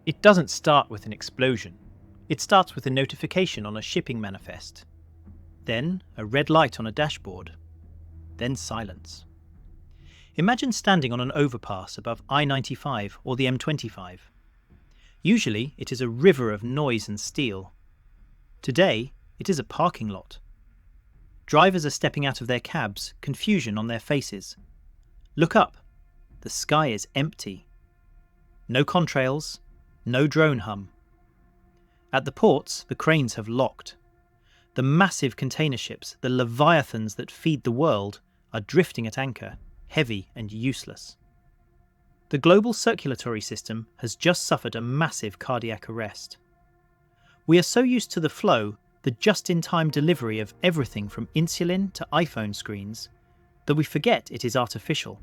It doesn't start with an explosion. It starts with a notification on a shipping manifest. Then a red light on a dashboard. Then silence. Imagine standing on an overpass above I-95 or the M25. Usually it is a river of noise and steel. Today it is a parking lot. Drivers are stepping out of their cabs, confusion on their faces. Look up. The sky is empty. No contrails, no drone hum. At the ports, the cranes have locked. The massive container ships, the leviathans that feed the world, are drifting at anchor, heavy and useless. The global circulatory system has just suffered a massive cardiac arrest. We are so used to the flow, the just-in-time delivery of everything from insulin to iPhone screens, that we forget it is artificial.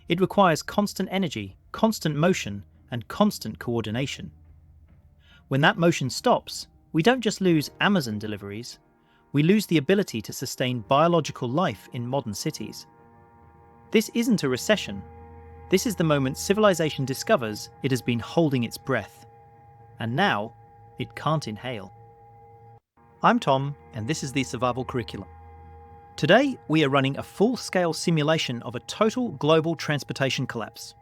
It requires constant energy, constant motion, and constant coordination. When that motion stops, we don't just lose Amazon deliveries, we lose the ability to sustain biological life in modern cities. This isn't a recession. This is the moment civilization discovers it has been holding its breath. And now, it can't inhale. I'm Tom, and this is the Survival Curriculum. Today, we are running a full-scale simulation of a total global transportation collapse.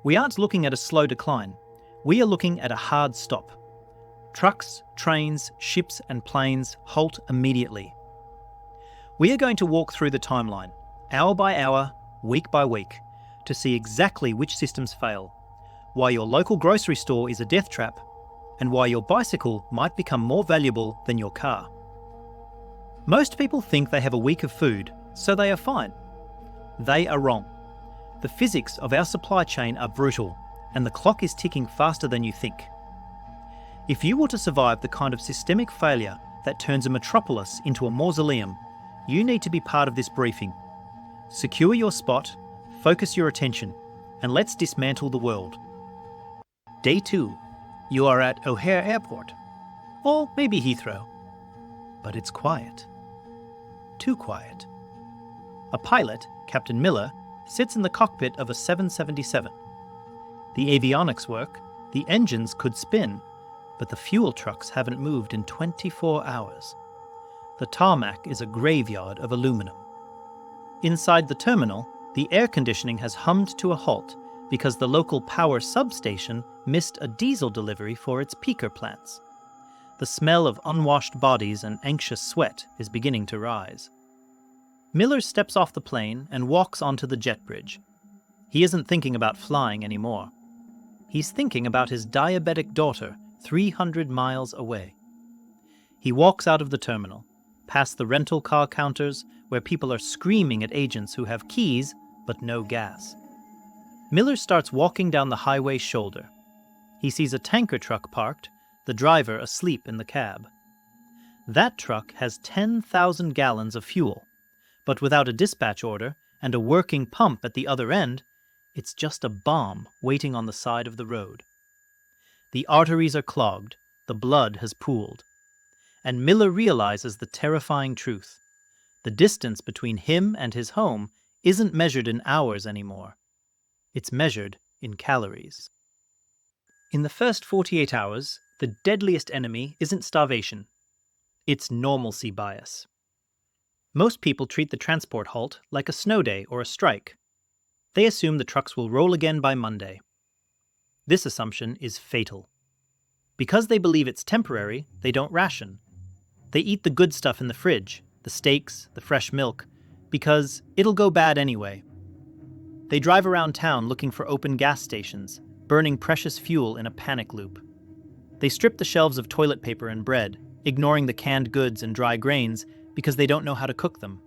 We aren't looking at a slow decline. We are looking at a hard stop. Trucks, trains, ships, and planes halt immediately. We are going to walk through the timeline, hour by hour, week by week, to see exactly which systems fail, why your local grocery store is a death trap, and why your bicycle might become more valuable than your car. Most people think they have a week of food, so they are fine. They are wrong. The physics of our supply chain are brutal, and the clock is ticking faster than you think. If you want to survive the kind of systemic failure that turns a metropolis into a mausoleum, you need to be part of this briefing. Secure your spot, focus your attention, and let's dismantle the world. Day 2. You are at O'Hare Airport, or maybe Heathrow. But it's quiet. Too quiet. A pilot, Captain Miller, sits in the cockpit of a 777. The avionics work, the engines could spin, but the fuel trucks haven't moved in 24 hours. The tarmac is a graveyard of aluminum. Inside the terminal, the air conditioning has hummed to a halt because the local power substation missed a diesel delivery for its peaker plants. The smell of unwashed bodies and anxious sweat is beginning to rise. Miller steps off the plane and walks onto the jet bridge. He isn't thinking about flying anymore. He's thinking about his diabetic daughter 300 miles away. He walks out of the terminal, past the rental car counters where people are screaming at agents who have keys but no gas. Miller starts walking down the highway shoulder. He sees a tanker truck parked, the driver asleep in the cab. That truck has 10,000 gallons of fuel, but without a dispatch order and a working pump at the other end, it's just a bomb waiting on the side of the road. The arteries are clogged, the blood has pooled. And Miller realizes the terrifying truth. The distance between him and his home isn't measured in hours anymore. It's measured in calories. In the first 48 hours, the deadliest enemy isn't starvation. It's normalcy bias. Most people treat the transport halt like a snow day or a strike. They assume the trucks will roll again by Monday. This assumption is fatal. Because they believe it's temporary, they don't ration. They eat the good stuff in the fridge, the steaks, the fresh milk, because it'll go bad anyway. They drive around town looking for open gas stations, burning precious fuel in a panic loop. They strip the shelves of toilet paper and bread, ignoring the canned goods and dry grains because they don't know how to cook them.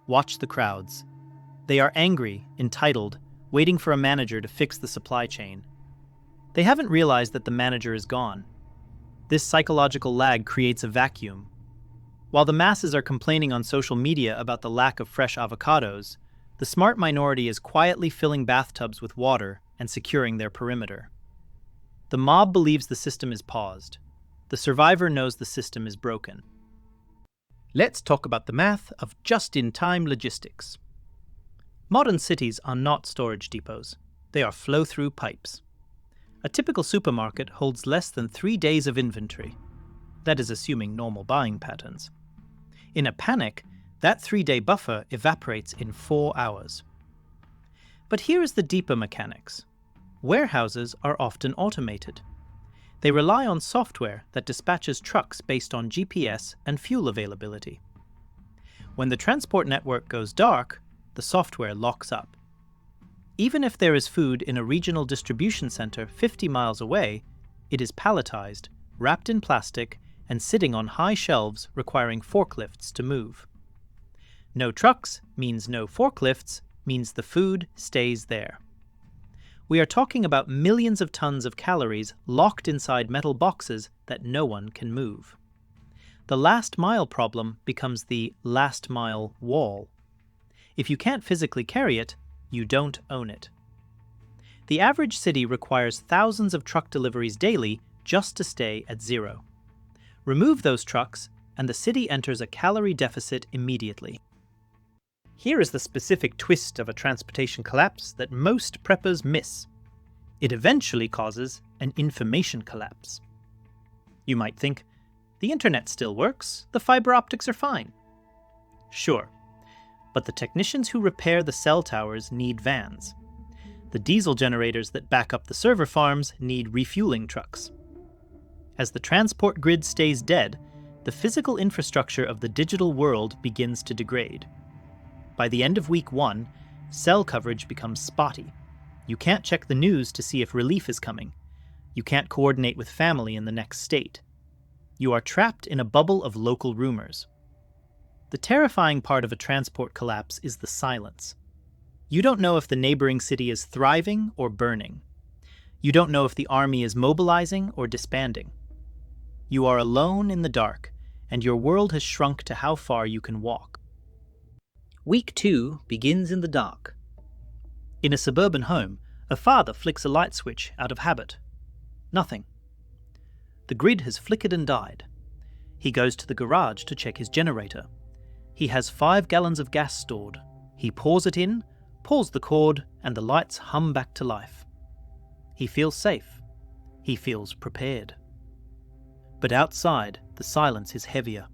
Watch the crowds. They are angry, entitled, waiting for a manager to fix the supply chain. They haven't realized that the manager is gone. This psychological lag creates a vacuum. While the masses are complaining on social media about the lack of fresh avocados, the smart minority is quietly filling bathtubs with water and securing their perimeter. The mob believes the system is paused. The survivor knows the system is broken. Let's talk about the math of just-in-time logistics. Modern cities are not storage depots. They are flow-through pipes. A typical supermarket holds less than 3 days of inventory. That is assuming normal buying patterns. In a panic, that 3-day buffer evaporates in 4 hours. But here is the deeper mechanics. Warehouses are often automated. They rely on software that dispatches trucks based on GPS and fuel availability. When the transport network goes dark, the software locks up. Even if there is food in a regional distribution center 50 miles away, it is palletized, wrapped in plastic, and sitting on high shelves requiring forklifts to move. No trucks means no forklifts, means the food stays there. We are talking about millions of tons of calories locked inside metal boxes that no one can move. The last mile problem becomes the last mile wall. If you can't physically carry it, you don't own it. The average city requires thousands of truck deliveries daily just to stay at zero. Remove those trucks, and the city enters a calorie deficit immediately. Here is the specific twist of a transportation collapse that most preppers miss. It eventually causes an information collapse. You might think, the internet still works, the fiber optics are fine. Sure, but the technicians who repair the cell towers need vans. The diesel generators that back up the server farms need refueling trucks. As the transport grid stays dead, the physical infrastructure of the digital world begins to degrade. By the end of week 1, cell coverage becomes spotty. You can't check the news to see if relief is coming. You can't coordinate with family in the next state. You are trapped in a bubble of local rumors. The terrifying part of a transport collapse is the silence. You don't know if the neighboring city is thriving or burning. You don't know if the army is mobilizing or disbanding. You are alone in the dark, and your world has shrunk to how far you can walk. Week 2 begins in the dark. In a suburban home, a father flicks a light switch out of habit. Nothing. The grid has flickered and died. He goes to the garage to check his generator. He has 5 gallons of gas stored. He pours it in, pulls the cord, and the lights hum back to life. He feels safe. He feels prepared. But outside, the silence is heavier.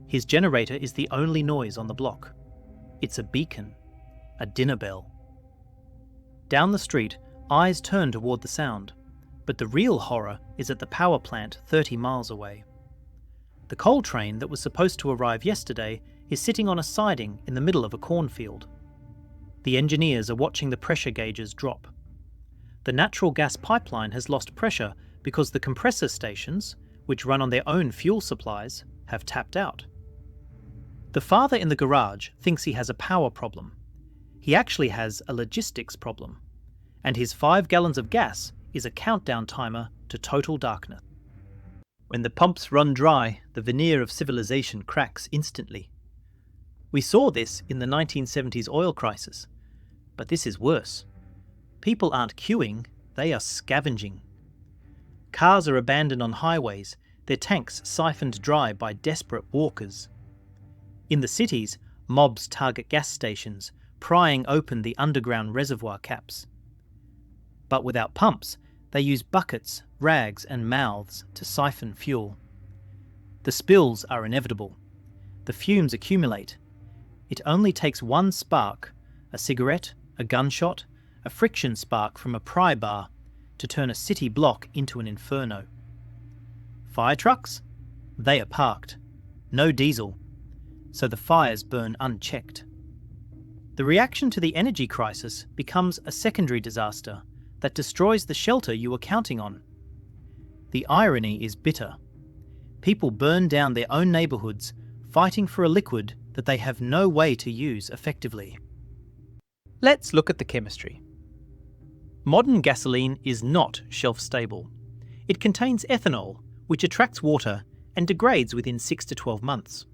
His generator is the only noise on the block. It's a beacon, a dinner bell. Down the street, eyes turn toward the sound, but the real horror is at the power plant 30 miles away. The coal train that was supposed to arrive yesterday is sitting on a siding in the middle of a cornfield. The engineers are watching the pressure gauges drop. The natural gas pipeline has lost pressure because the compressor stations, which run on their own fuel supplies, have tapped out. The father in the garage thinks he has a power problem. He actually has a logistics problem, and his 5 gallons of gas is a countdown timer to total darkness. When the pumps run dry, the veneer of civilization cracks instantly. We saw this in the 1970s oil crisis, but this is worse. People aren't queuing, they are scavenging. Cars are abandoned on highways, their tanks siphoned dry by desperate walkers. In the cities, mobs target gas stations, prying open the underground reservoir caps. But without pumps, they use buckets, rags, and mouths to siphon fuel. The spills are inevitable. The fumes accumulate. It only takes one spark, a cigarette, a gunshot, a friction spark from a pry bar, to turn a city block into an inferno. Fire trucks? They are parked. No diesel. So the fires burn unchecked. The reaction to the energy crisis becomes a secondary disaster that destroys the shelter you were counting on. The irony is bitter. People burn down their own neighbourhoods, fighting for a liquid that they have no way to use effectively. Let's look at the chemistry. Modern gasoline is not shelf-stable. It contains ethanol, which attracts water and degrades within 6 to 12 months.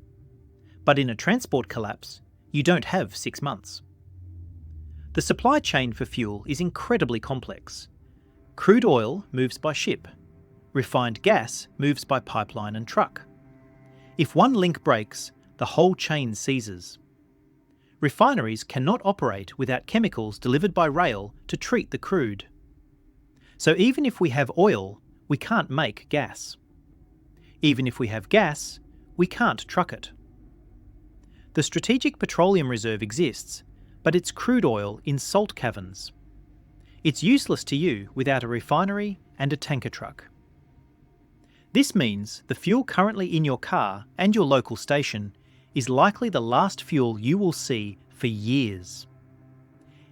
But in a transport collapse, you don't have 6 months. The supply chain for fuel is incredibly complex. Crude oil moves by ship. Refined gas moves by pipeline and truck. If one link breaks, the whole chain seizes. Refineries cannot operate without chemicals delivered by rail to treat the crude. So even if we have oil, we can't make gas. Even if we have gas, we can't truck it. The Strategic Petroleum Reserve exists, but it's crude oil in salt caverns. It's useless to you without a refinery and a tanker truck. This means the fuel currently in your car and your local station is likely the last fuel you will see for years.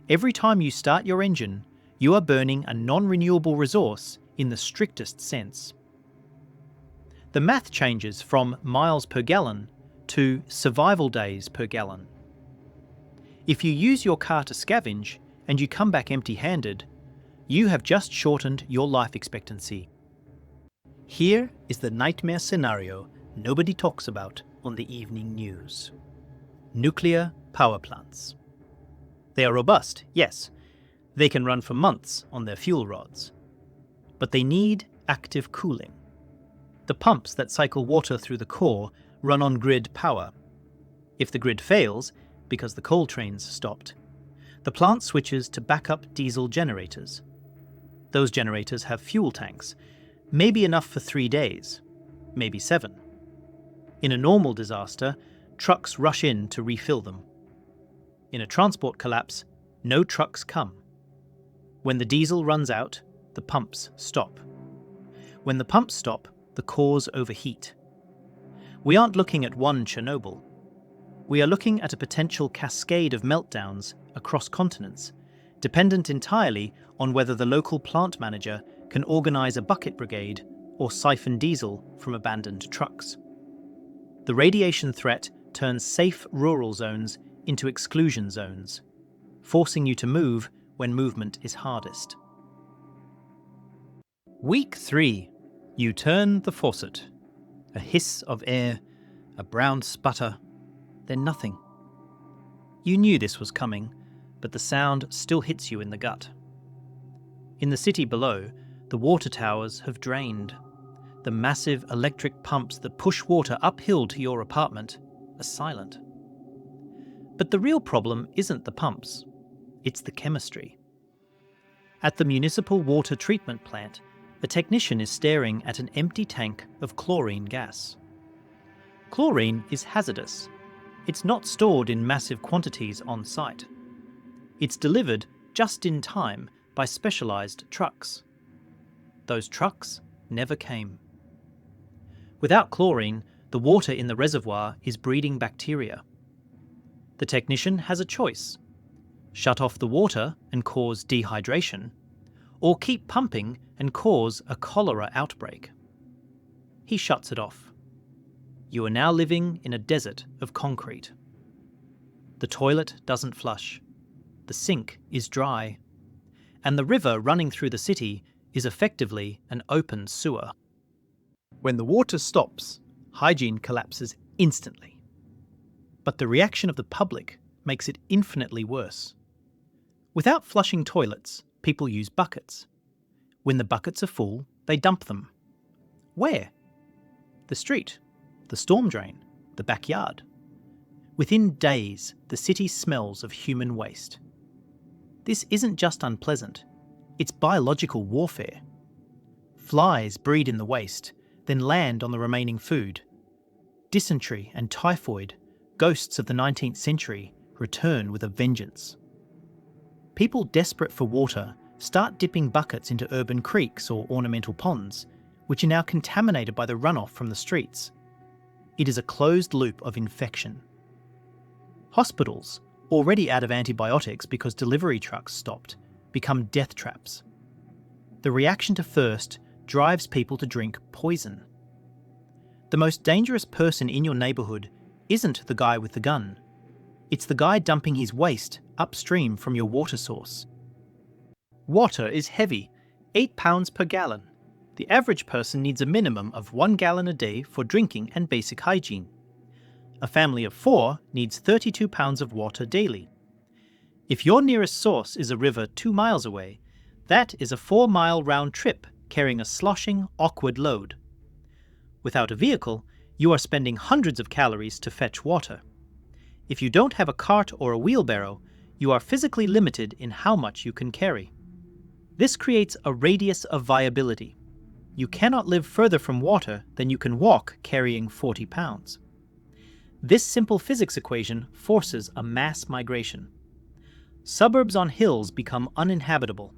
Every time you start your engine, you are burning a non-renewable resource in the strictest sense. The math changes from miles per gallon to survival days per gallon. If you use your car to scavenge and you come back empty-handed, you have just shortened your life expectancy. Here is the nightmare scenario nobody talks about on the evening news. Nuclear power plants. They are robust, yes. They can run for months on their fuel rods. But they need active cooling. The pumps that cycle water through the core run on grid power. If the grid fails, because the coal trains stopped, the plant switches to backup diesel generators. Those generators have fuel tanks, maybe enough for 3 days, maybe 7. In a normal disaster, trucks rush in to refill them. In a transport collapse, no trucks come. When the diesel runs out, the pumps stop. When the pumps stop, the cores overheat. We aren't looking at one Chernobyl. We are looking at a potential cascade of meltdowns across continents, dependent entirely on whether the local plant manager can organise a bucket brigade or siphon diesel from abandoned trucks. The radiation threat turns safe rural zones into exclusion zones, forcing you to move when movement is hardest. Week 3. You turn the faucet. A hiss of air, a brown sputter, then nothing. You knew this was coming, but the sound still hits you in the gut. In the city below, the water towers have drained. The massive electric pumps that push water uphill to your apartment are silent. But the real problem isn't the pumps, it's the chemistry. At the municipal water treatment plant, a technician is staring at an empty tank of chlorine gas. Chlorine is hazardous. It's not stored in massive quantities on site. It's delivered just in time by specialised trucks. Those trucks never came. Without chlorine, the water in the reservoir is breeding bacteria. The technician has a choice: shut off the water and cause dehydration, or keep pumping and cause a cholera outbreak. He shuts it off. You are now living in a desert of concrete. The toilet doesn't flush. The sink is dry. And the river running through the city is effectively an open sewer. When the water stops, hygiene collapses instantly. But the reaction of the public makes it infinitely worse. Without flushing toilets, people use buckets. When the buckets are full, they dump them. Where? The street, the storm drain, the backyard. Within days, the city smells of human waste. This isn't just unpleasant, it's biological warfare. Flies breed in the waste, then land on the remaining food. Dysentery and typhoid, ghosts of the 19th century, return with a vengeance. People desperate for water start dipping buckets into urban creeks or ornamental ponds, which are now contaminated by the runoff from the streets. It is a closed loop of infection. Hospitals, already out of antibiotics because delivery trucks stopped, become death traps. The reaction to thirst drives people to drink poison. The most dangerous person in your neighbourhood isn't the guy with the gun. It's the guy dumping his waste upstream from your water source. Water is heavy, 8 pounds per gallon. The average person needs a minimum of 1 gallon a day for drinking and basic hygiene. A family of 4 needs 32 pounds of water daily. If your nearest source is a river 2 miles away, that is a 4-mile round trip carrying a sloshing, awkward load. Without a vehicle, you are spending hundreds of calories to fetch water. If you don't have a cart or a wheelbarrow, you are physically limited in how much you can carry. This creates a radius of viability. You cannot live further from water than you can walk carrying 40 pounds. This simple physics equation forces a mass migration. Suburbs on hills become uninhabitable.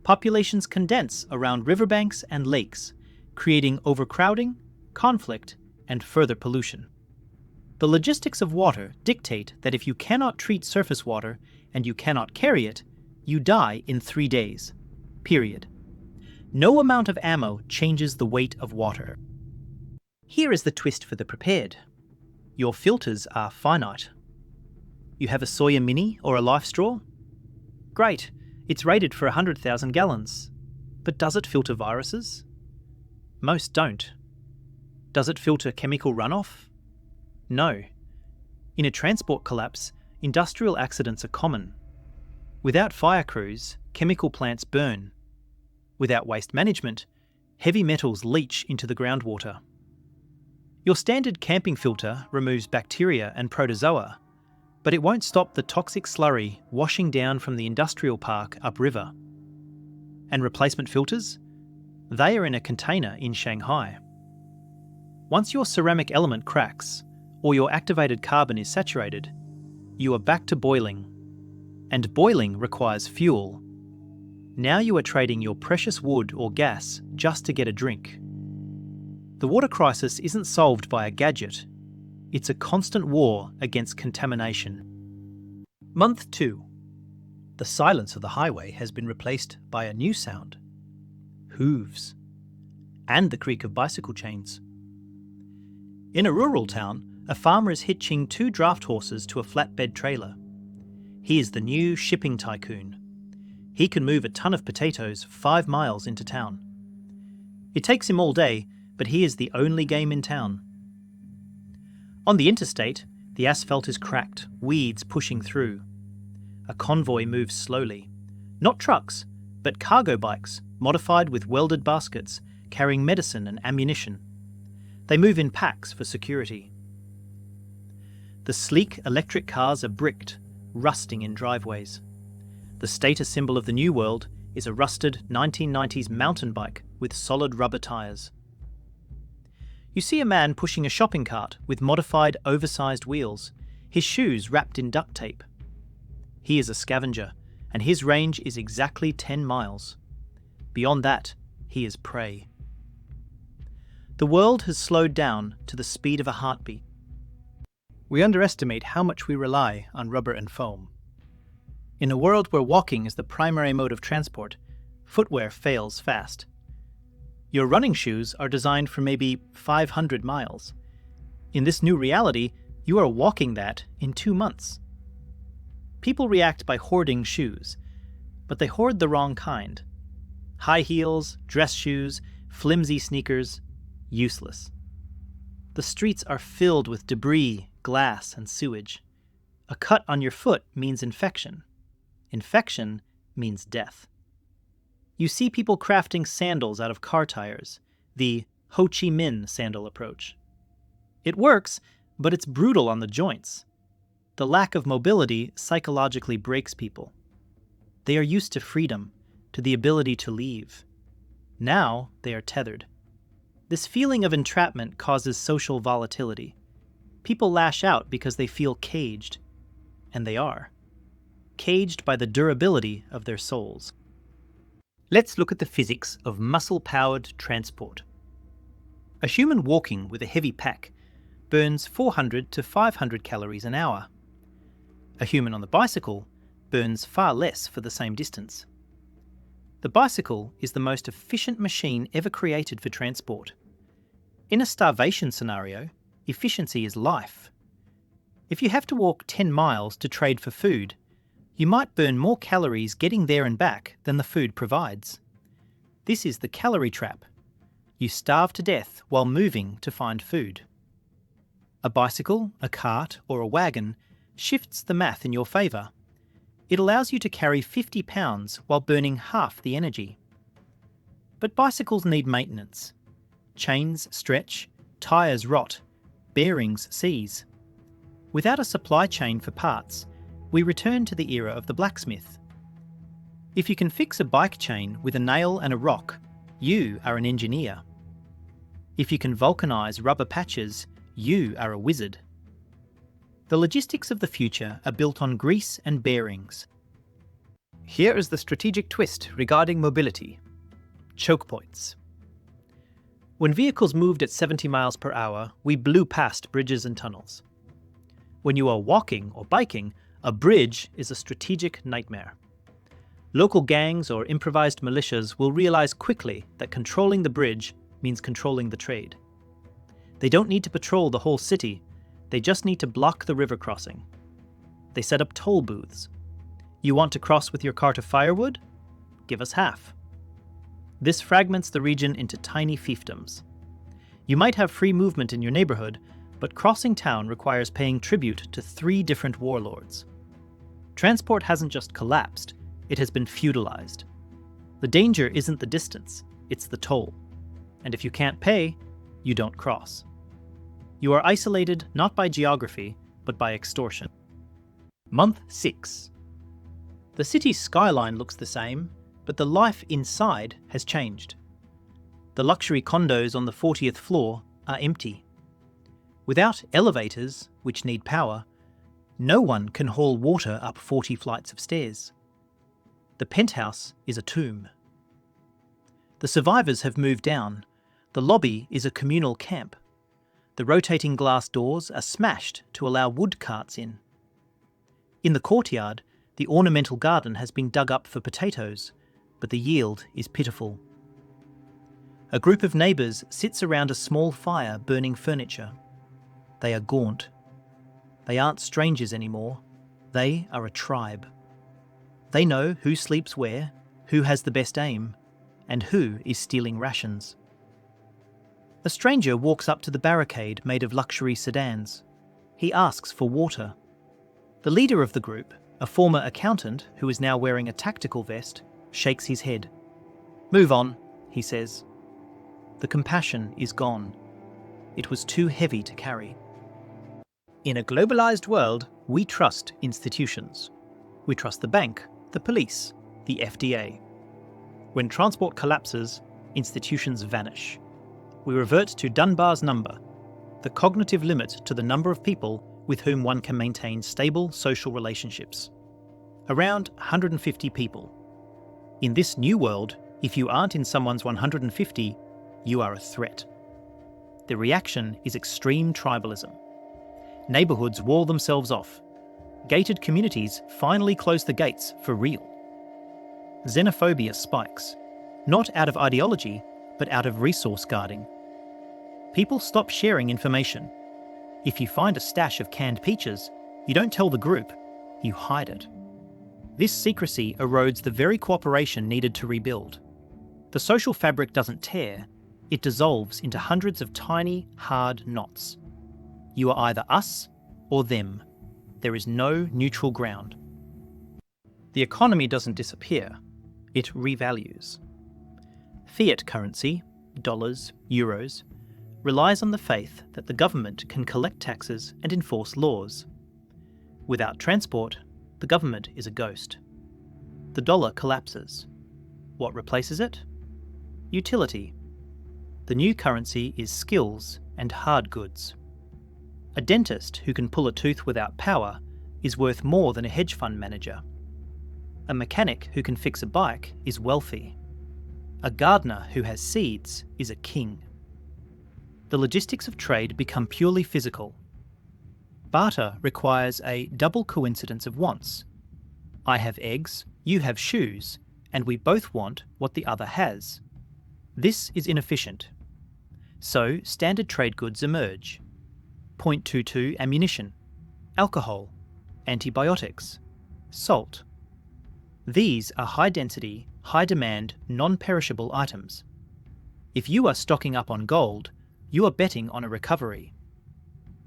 Populations condense around riverbanks and lakes, creating overcrowding, conflict, and further pollution. The logistics of water dictate that if you cannot treat surface water and you cannot carry it, you die in 3 days. Period. No amount of ammo changes the weight of water. Here is the twist for the prepared. Your filters are finite. You have a Sawyer Mini or a Life Straw? Great, it's rated for 100,000 gallons. But does it filter viruses? Most don't. Does it filter chemical runoff? No. In a transport collapse, industrial accidents are common. Without fire crews, chemical plants burn. Without waste management, heavy metals leach into the groundwater. Your standard camping filter removes bacteria and protozoa, but it won't stop the toxic slurry washing down from the industrial park upriver. And replacement filters? They are in a container in Shanghai. Once your ceramic element cracks, or your activated carbon is saturated, you are back to boiling. And boiling requires fuel. Now you are trading your precious wood or gas just to get a drink. The water crisis isn't solved by a gadget. It's a constant war against contamination. Month 2. The silence of the highway has been replaced by a new sound. Hooves. And the creak of bicycle chains. In a rural town, a farmer is hitching 2 draft horses to a flatbed trailer. He is the new shipping tycoon. He can move a ton of potatoes 5 miles into town. It takes him all day, but he is the only game in town. On the interstate, the asphalt is cracked, weeds pushing through. A convoy moves slowly. Not trucks, but cargo bikes, modified with welded baskets, carrying medicine and ammunition. They move in packs for security. The sleek electric cars are bricked, rusting in driveways. The status symbol of the New World is a rusted 1990s mountain bike with solid rubber tyres. You see a man pushing a shopping cart with modified oversized wheels, his shoes wrapped in duct tape. He is a scavenger, and his range is exactly 10 miles. Beyond that, he is prey. The world has slowed down to the speed of a heartbeat. We underestimate how much we rely on rubber and foam. In a world where walking is the primary mode of transport, footwear fails fast. Your running shoes are designed for maybe 500 miles. In this new reality, you are walking that in 2 months. People react by hoarding shoes, but they hoard the wrong kind. High heels, dress shoes, flimsy sneakers, useless. The streets are filled with debris, glass, and sewage. A cut on your foot means infection. Infection means death. You see people crafting sandals out of car tires, the Ho Chi Minh sandal approach. It works, but it's brutal on the joints. The lack of mobility psychologically breaks people. They are used to freedom, to the ability to leave. Now they are tethered. This feeling of entrapment causes social volatility. People lash out because they feel caged, and they are. Caged by the durability of their souls. Let's look at the physics of muscle-powered transport. A human walking with a heavy pack burns 400 to 500 calories an hour. A human on the bicycle burns far less for the same distance. The bicycle is the most efficient machine ever created for transport. In a starvation scenario, efficiency is life. If you have to walk 10 miles to trade for food, you might burn more calories getting there and back than the food provides. This is the calorie trap. You starve to death while moving to find food. A bicycle, a cart, or a wagon shifts the math in your favour. It allows you to carry 50 pounds while burning half the energy. But bicycles need maintenance. Chains stretch, tyres rot, bearings seize. Without a supply chain for parts, we return to the era of the blacksmith. If you can fix a bike chain with a nail and a rock, you are an engineer. If you can vulcanize rubber patches, you are a wizard. The logistics of the future are built on grease and bearings. Here is the strategic twist regarding mobility. Choke points. When vehicles moved at 70 miles per hour, we blew past bridges and tunnels. When you are walking or biking, a bridge is a strategic nightmare. Local gangs or improvised militias will realize quickly that controlling the bridge means controlling the trade. They don't need to patrol the whole city, they just need to block the river crossing. They set up toll booths. You want to cross with your cart of firewood? Give us half. This fragments the region into tiny fiefdoms. You might have free movement in your neighborhood, but crossing town requires paying tribute to 3 different warlords. Transport hasn't just collapsed, it has been feudalized. The danger isn't the distance, it's the toll. And if you can't pay, you don't cross. You are isolated not by geography, but by extortion. Month 6. The city's skyline looks the same, but the life inside has changed. The luxury condos on the 40th floor are empty. Without elevators, which need power, no one can haul water up 40 flights of stairs. The penthouse is a tomb. The survivors have moved down. The lobby is a communal camp. The rotating glass doors are smashed to allow wood carts in. In the courtyard, the ornamental garden has been dug up for potatoes, but the yield is pitiful. A group of neighbours sits around a small fire burning furniture. They are gaunt. They aren't strangers anymore. They are a tribe. They know who sleeps where, who has the best aim, and who is stealing rations. A stranger walks up to the barricade made of luxury sedans. He asks for water. The leader of the group, a former accountant who is now wearing a tactical vest, shakes his head. "Move on," he says. The compassion is gone. It was too heavy to carry. In a globalized world, we trust institutions. We trust the bank, the police, the FDA. When transport collapses, institutions vanish. We revert to Dunbar's number, the cognitive limit to the number of people with whom one can maintain stable social relationships. Around 150 people. In this new world, if you aren't in someone's 150, you are a threat. The reaction is extreme tribalism. Neighbourhoods wall themselves off. Gated communities finally close the gates for real. Xenophobia spikes, not out of ideology, but out of resource guarding. People stop sharing information. If you find a stash of canned peaches, you don't tell the group, you hide it. This secrecy erodes the very cooperation needed to rebuild. The social fabric doesn't tear, it dissolves into hundreds of tiny, hard knots. You are either us or them. There is no neutral ground. The economy doesn't disappear, it revalues. Fiat currency, dollars, euros, relies on the faith that the government can collect taxes and enforce laws. Without transport, the government is a ghost. The dollar collapses. What replaces it? Utility. The new currency is skills and hard goods. A dentist who can pull a tooth without power is worth more than a hedge fund manager. A mechanic who can fix a bike is wealthy. A gardener who has seeds is a king. The logistics of trade become purely physical. Barter requires a double coincidence of wants. I have eggs, you have shoes, and we both want what the other has. This is inefficient. So standard trade goods emerge. .22 ammunition, alcohol, antibiotics, salt. These are high-density, high-demand, non-perishable items. If you are stocking up on gold, you are betting on a recovery.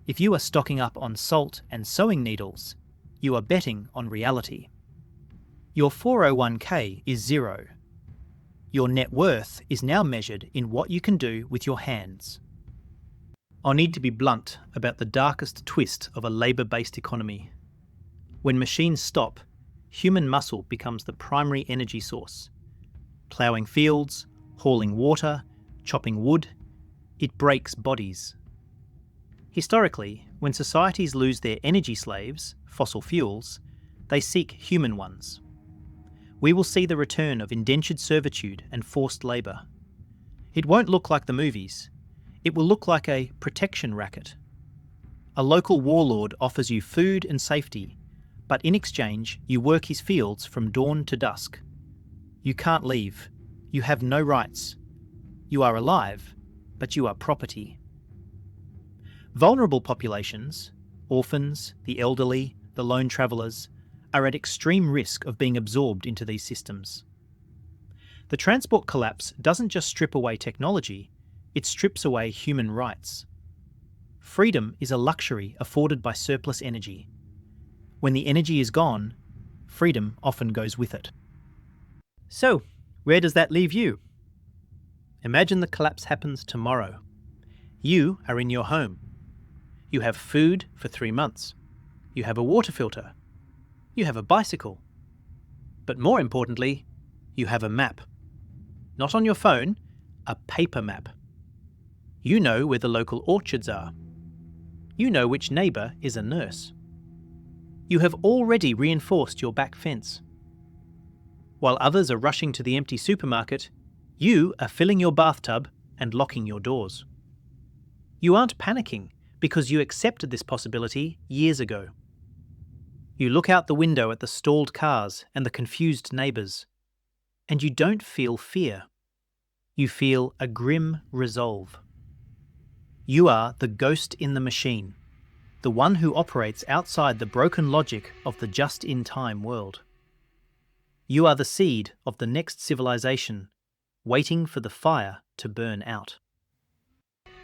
If you are stocking up on salt and sewing needles, you are betting on reality. Your 401k is zero. Your net worth is now measured in what you can do with your hands. I need to be blunt about the darkest twist of a labour-based economy. When machines stop, human muscle becomes the primary energy source. Ploughing fields, hauling water, chopping wood, it breaks bodies. Historically, when societies lose their energy slaves, fossil fuels, they seek human ones. We will see the return of indentured servitude and forced labour. It won't look like the movies. It will look like a protection racket. A local warlord offers you food and safety, but in exchange you work his fields from dawn to dusk. You can't leave. You have no rights. You are alive, but you are property. Vulnerable populations, orphans, the elderly, the lone travellers, are at extreme risk of being absorbed into these systems. The transport collapse doesn't just strip away technology, it strips away human rights. Freedom is a luxury afforded by surplus energy. When the energy is gone, freedom often goes with it. So, where does that leave you? Imagine the collapse happens tomorrow. You are in your home. You have food for 3 months. You have a water filter. You have a bicycle. But more importantly, you have a map. Not on your phone, a paper map. You know where the local orchards are. You know which neighbour is a nurse. You have already reinforced your back fence. While others are rushing to the empty supermarket, you are filling your bathtub and locking your doors. You aren't panicking because you accepted this possibility years ago. You look out the window at the stalled cars and the confused neighbours, and you don't feel fear. You feel a grim resolve. You are the ghost in the machine, the one who operates outside the broken logic of the just-in-time world. You are the seed of the next civilization, waiting for the fire to burn out.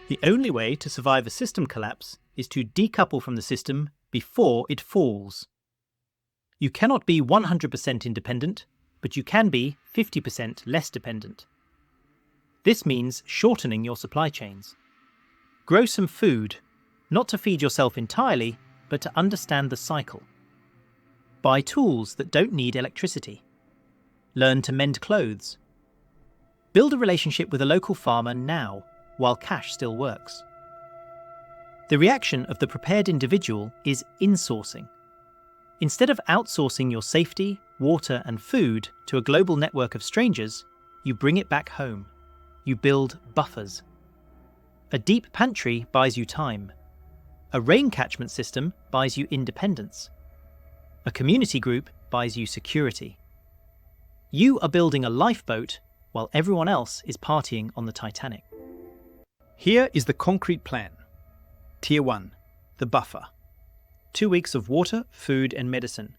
The only way to survive a system collapse is to decouple from the system before it falls. You cannot be 100% independent, but you can be 50% less dependent. This means shortening your supply chains. Grow some food, not to feed yourself entirely, but to understand the cycle. Buy tools that don't need electricity. Learn to mend clothes. Build a relationship with a local farmer now, while cash still works. The reaction of the prepared individual is insourcing. Instead of outsourcing your safety, water and food to a global network of strangers, you bring it back home. You build buffers. A deep pantry buys you time. A rain catchment system buys you independence. A community group buys you security. You are building a lifeboat while everyone else is partying on the Titanic. Here is the concrete plan. Tier 1, the buffer. 2 weeks of water, food and medicine.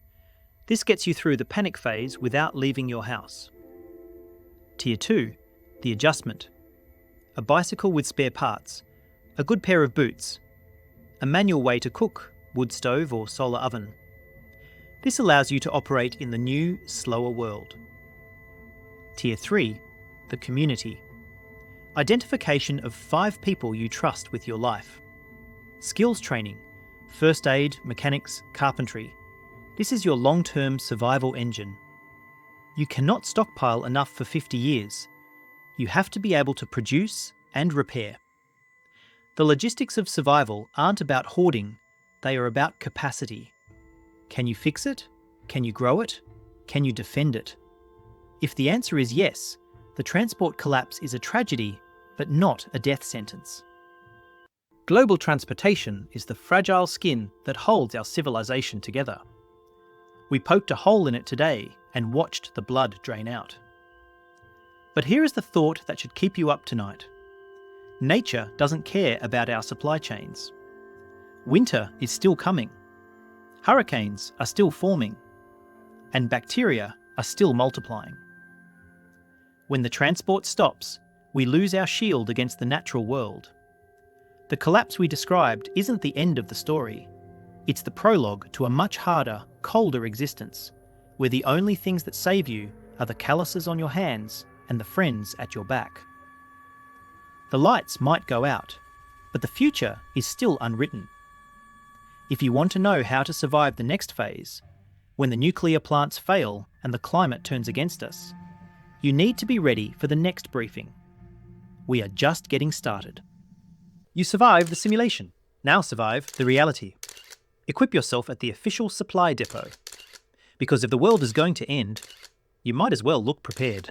This gets you through the panic phase without leaving your house. Tier 2, the adjustment. A bicycle with spare parts, a good pair of boots, a manual way to cook, wood stove or solar oven. This allows you to operate in the new, slower world. Tier 3, the community. Identification of 5 people you trust with your life. Skills training, first aid, mechanics, carpentry. This is your long-term survival engine. You cannot stockpile enough for 50 years. You have to be able to produce and repair. The logistics of survival aren't about hoarding, they are about capacity. Can you fix it? Can you grow it? Can you defend it? If the answer is yes, the transport collapse is a tragedy, but not a death sentence. Global transportation is the fragile skin that holds our civilization together. We poked a hole in it today and watched the blood drain out. But here is the thought that should keep you up tonight. Nature doesn't care about our supply chains. Winter is still coming. Hurricanes are still forming. And bacteria are still multiplying. When the transport stops, we lose our shield against the natural world. The collapse we described isn't the end of the story. It's the prologue to a much harder, colder existence, where the only things that save you are the calluses on your hands and the friends at your back. The lights might go out, but the future is still unwritten. If you want to know how to survive the next phase, When the nuclear plants fail and the climate turns against us, you need to be ready for the next briefing. We are just getting started. You survived the simulation. Now survive the reality. Equip yourself at the official supply depot. Because if the world is going to end, you might as well look prepared.